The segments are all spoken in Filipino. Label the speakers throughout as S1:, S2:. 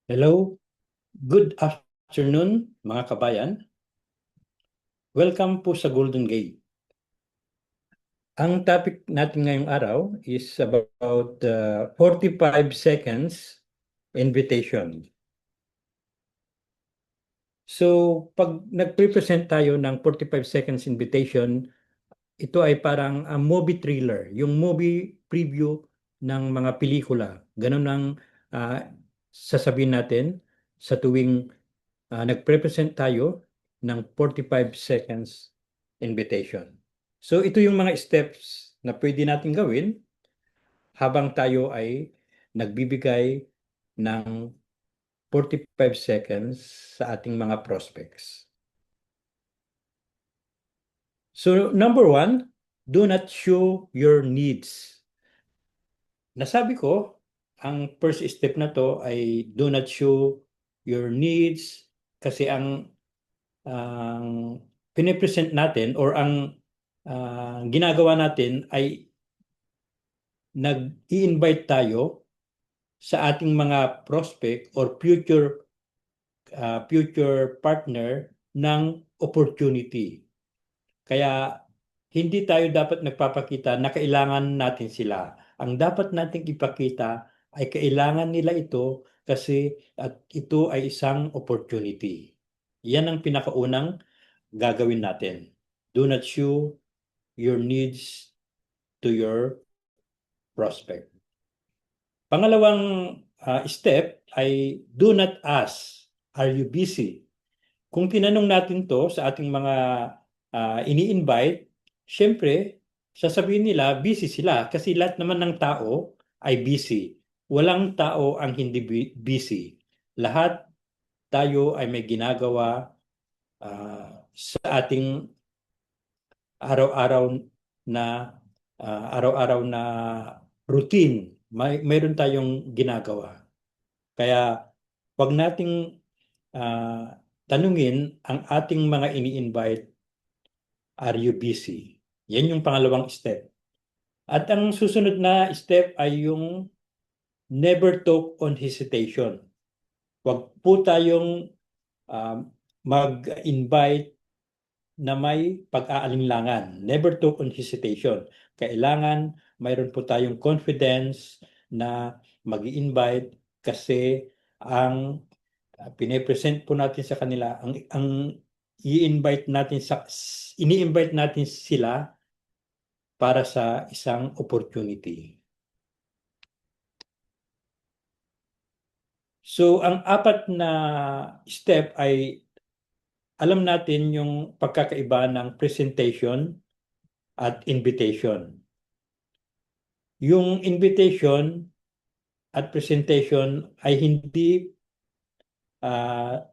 S1: Hello, good afternoon mga kabayan. Welcome po sa Golden Gate. Ang topic natin ngayong araw is about 45 seconds invitation. So, pag nag-present tayo ng 45 seconds invitation, ito ay parang movie thriller, yung movie preview ng mga pelikula. Ganun ang ah, sasabihin natin sa tuwing nagpre-present tayo ng 45 seconds invitation. So ito yung mga steps na pwede natin gawin habang tayo ay nagbibigay ng 45 seconds sa ating mga prospects. So number one, do not show your needs. Nasabi ko, ang first step na to ay do not show your needs kasi ang pinipresent natin or ang ginagawa natin ay nag-i-invite tayo sa ating mga prospect or future partner ng opportunity. Kaya hindi tayo dapat nagpapakita na kailangan natin sila. Ang dapat nating ipakita ay kailangan nila ito kasi at ito ay isang opportunity. Yan ang pinakaunang gagawin natin. Do not show your needs to your prospect. Pangalawang step ay do not ask, are you busy? Kung tinanong natin to sa ating mga ini-invite, syempre, sasabihin nila busy sila kasi lahat naman ng tao ay busy. Walang tao ang hindi busy. Lahat tayo ay may ginagawa sa ating araw-araw na araw-araw na routine. Mayroon tayong ginagawa. Kaya wag nating tanungin ang ating mga ini-invite, are you busy? Yan yung pangalawang step. At ang susunod na step ay yung never talk on hesitation. Wag po tayong uh, mag-invite na may pag-aalinlangan. Never talk on hesitation. Kailangan mayroon po tayong confidence na mag-invite kasi ang pine-present po natin sa kanila, ang i-invite natin ini-invite natin sila para sa isang opportunity. So, ang apat na step ay alam natin yung pagkakaiba ng presentation at invitation. Yung invitation at presentation ay hindi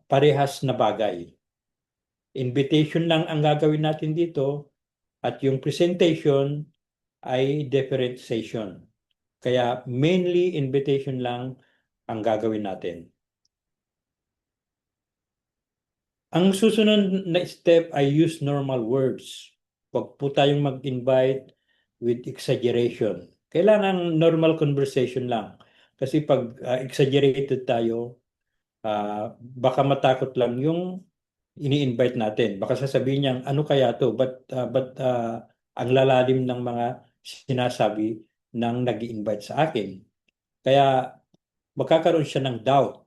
S1: parehas na bagay. Invitation lang ang gagawin natin dito at yung presentation ay differentiation. Kaya mainly invitation lang ang gagawin natin. Ang susunod na step ay use normal words. Huwag po tayong mag-invite with exaggeration. Kailangan normal conversation lang. Kasi pag exaggerated tayo, baka matakot lang yung ini-invite natin. Baka sasabihin niya, ano kaya to? But ang lalalim ng mga sinasabi ng nag-i-invite sa akin. Kaya magkakaroon siya ng doubt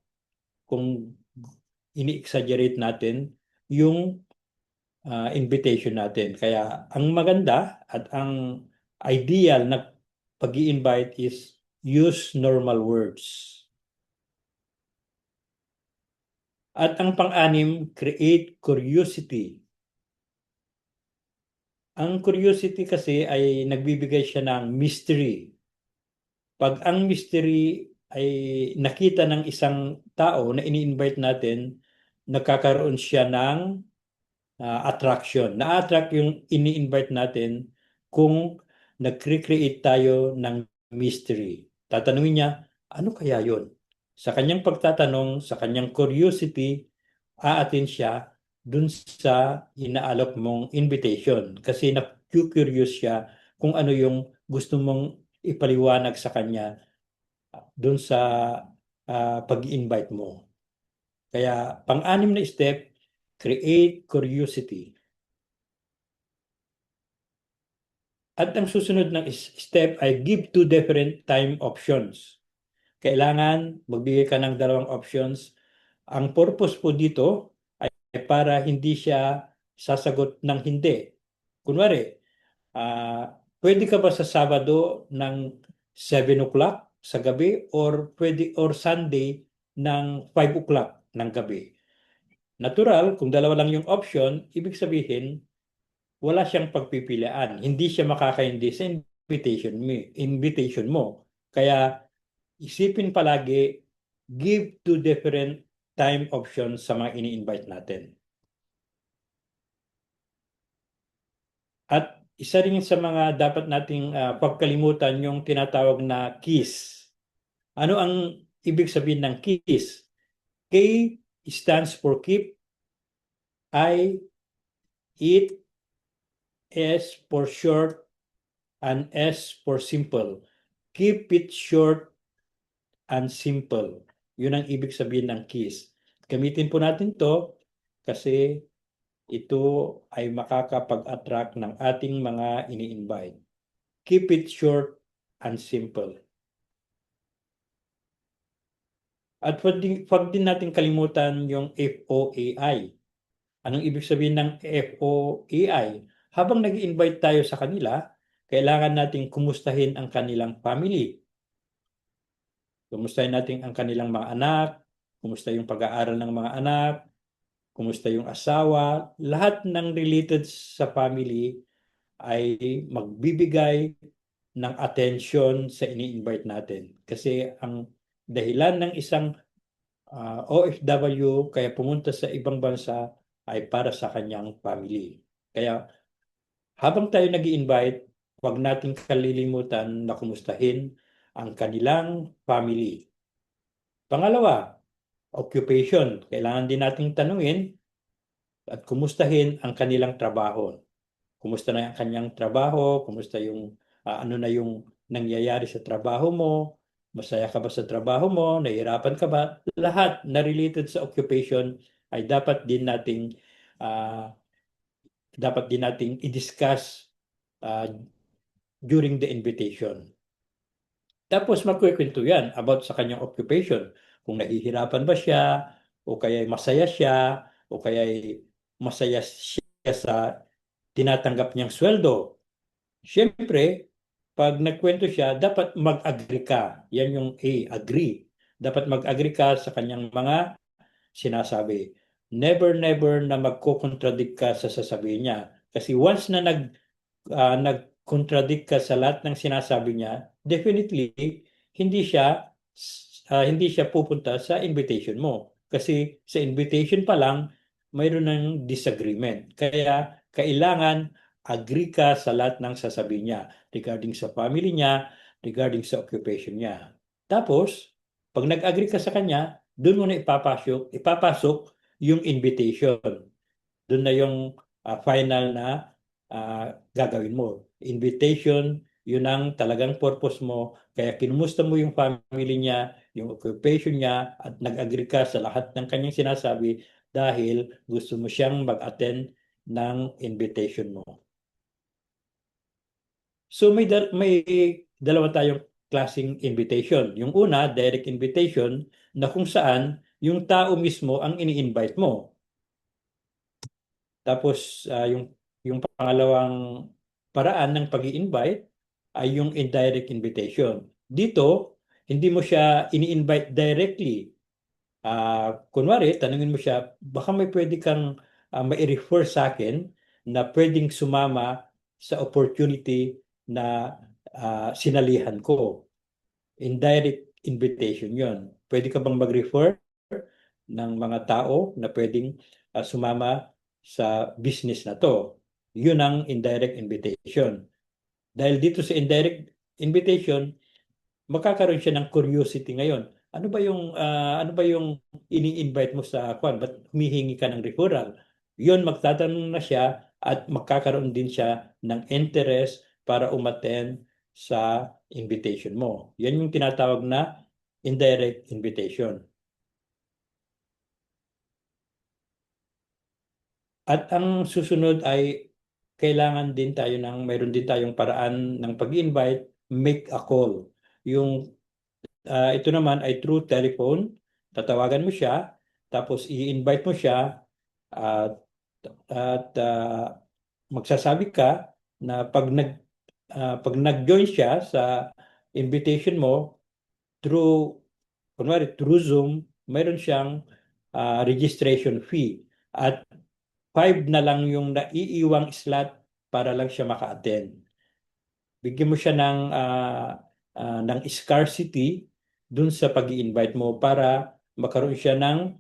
S1: kung ini-exaggerate natin yung invitation natin. Kaya ang maganda at ang ideal na pag-i-invite is use normal words. At ang pang-anim, create curiosity. Ang curiosity kasi ay nagbibigay siya ng mystery. Pag ang mystery ay nakita ng isang tao na ini-invite natin, nagkakaroon siya ng attraction. Na-attract yung ini-invite natin kung nag-create tayo ng mystery. Tatanungin niya, ano kaya yon? Sa kanyang pagtatanong, sa kanyang curiosity, aatin siya dun sa inaalok mong invitation. Kasi na-curious siya kung ano yung gusto mong ipaliwanag sa kanya dun sa pag-invite mo. Kaya pang-anim na step, create curiosity. At ang susunod ng step ay give two different time options. Kailangan magbigay ka ng dalawang options. Ang purpose po dito ay para hindi siya sasagot ng hindi. Kunwari, pwede ka ba sa Sabado ng 7 o'clock sa gabi or Sunday ng 5 o'clock ng gabi? Natural, kung dalawa lang yung option, ibig sabihin, wala siyang pagpipilian. Hindi siya makakaindi sa invitation mo. Kaya isipin palagi, give two different time options sa mga ini-invite natin. At isa rin sa mga dapat nating pagkalimutan yung tinatawag na KISS. Ano ang ibig sabihin ng KISS? K stands for keep, I, it, S for short, and S for simple. Keep it short and simple. Yun ang ibig sabihin ng KISS. Gamitin po natin to kasi ito ay makakapag-attract ng ating mga ini-invite. Keep it short and simple. At wag din natin kalimutan yung FOAI. Anong ibig sabihin ng FOAI? Habang nag-invite tayo sa kanila, kailangan nating kumustahin ang kanilang family. Kumustahin natin ang kanilang mga anak, kumusta yung pag-aaral ng mga anak, kumusta yung asawa, lahat ng related sa family ay magbibigay ng attention sa ini-invite natin. Kasi ang dahilan ng isang OFW kaya pumunta sa ibang bansa ay para sa kanyang family. Kaya habang tayo nag-i-invite, huwag nating kalilimutan na kumustahin ang kanilang family. Pangalawa, occupation. Kailangan din nating tanungin at kumustahin ang kanilang trabaho. Kumusta na ang kanyang trabaho? Kumusta yung ano na yung nangyayari sa trabaho mo? Masaya ka ba sa trabaho mo? Nahihirapan ka ba? Lahat na related sa occupation ay ah, dapat din nating i-discuss ah, during the invitation. Tapos magkukwento yan about sa kanyang occupation. Kung nahihirapan ba siya, o kaya masaya siya, o kaya masaya siya sa tinatanggap niyang sweldo. Siyempre, pag nagkwento siya, dapat mag-agree ka. Yan yung A, agree. Dapat mag-agree ka sa kanyang mga sinasabi. Never, never na magko-contradict ka sa sasabihin niya. Kasi once na nag-contradict ka sa lahat ng sinasabi niya, definitely hindi siya pupunta sa invitation mo. Kasi sa invitation pa lang mayroon ng disagreement. Kaya kailangan agree ka sa lahat ng sasabihin niya regarding sa family niya, regarding sa occupation niya. Tapos, pag nag-agree ka sa kanya, doon mo na ipapasok yung invitation. Doon na yung final na gagawin mo. Invitation, yun ang talagang purpose mo. Kaya kinumusta mo yung family niya, yung occupation niya, at nag-agree ka sa lahat ng kanyang sinasabi dahil gusto mo siyang mag-attend ng invitation mo. So may dalawa tayong klaseng invitation. Yung una, direct invitation, na kung saan yung tao mismo ang ini-invite mo. Tapos yung pangalawang paraan ng pag-i-invite ay yung indirect invitation. Dito, hindi mo siya ini-invite directly. Kunwari, tanungin mo siya, baka may pwede kang mai-refer sa akin na pwedeng sumama sa opportunity na sinalihan ko. Indirect invitation yon. Pwede ka bang mag-refer ng mga tao na pwedeng sumama sa business na to? Yun ang indirect invitation. Dahil dito sa indirect invitation, magkakaroon siya ng curiosity ngayon. Ano ba yung ini-invite mo sa kwan? Ba't humihingi ka ng referral? Yun, magtatanong na siya at magkakaroon din siya ng interest para umattend sa invitation mo. Yan yung tinatawag na indirect invitation. At ang susunod ay kailangan din tayo mayroon din tayong paraan ng pag-invite, make a call. Yung ito naman ay through telephone, tatawagan mo siya, tapos i-invite mo siya at magsasabi ka na pag nag-join siya sa invitation mo through kunwari through Zoom, mayroon siyang registration fee at 5 na lang yung naiiwang slot para lang siya maka-attend. Bigyan mo siya ng scarcity dun sa pag-i-invite mo para magkaroon siya ng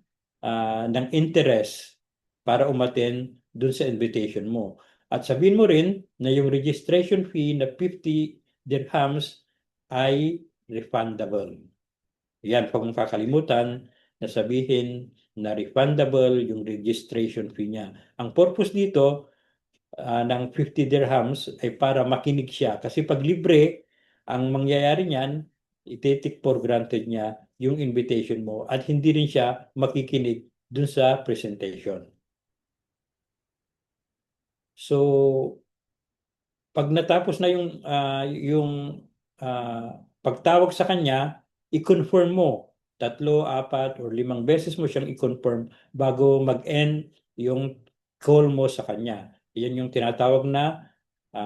S1: interest para umattend dun sa invitation mo. At sabihin mo rin na yung registration fee na 50 dirhams ay refundable. Yan, huwag mong kakalimutan na sabihin na refundable yung registration fee niya. Ang purpose dito ng 50 dirhams ay para makinig siya. Kasi pag libre, ang mangyayari niyan, ititik for granted niya yung invitation mo at hindi rin siya makikinig dun sa presentation. So, pag natapos na pagtawag sa kanya, i-confirm mo. 3, 4, or 5 beses mo siyang i-confirm bago mag-end yung call mo sa kanya. Yan yung tinatawag na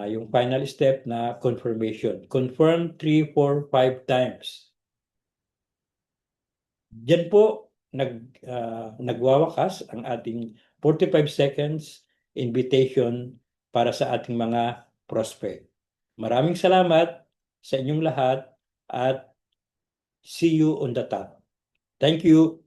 S1: yung final step na confirmation. Confirm 3, 4, 5 times. Diyan po nagwawakas ang ating 45 seconds invitation para sa ating mga prospect. Maraming salamat sa inyong lahat at see you on the top. Thank you.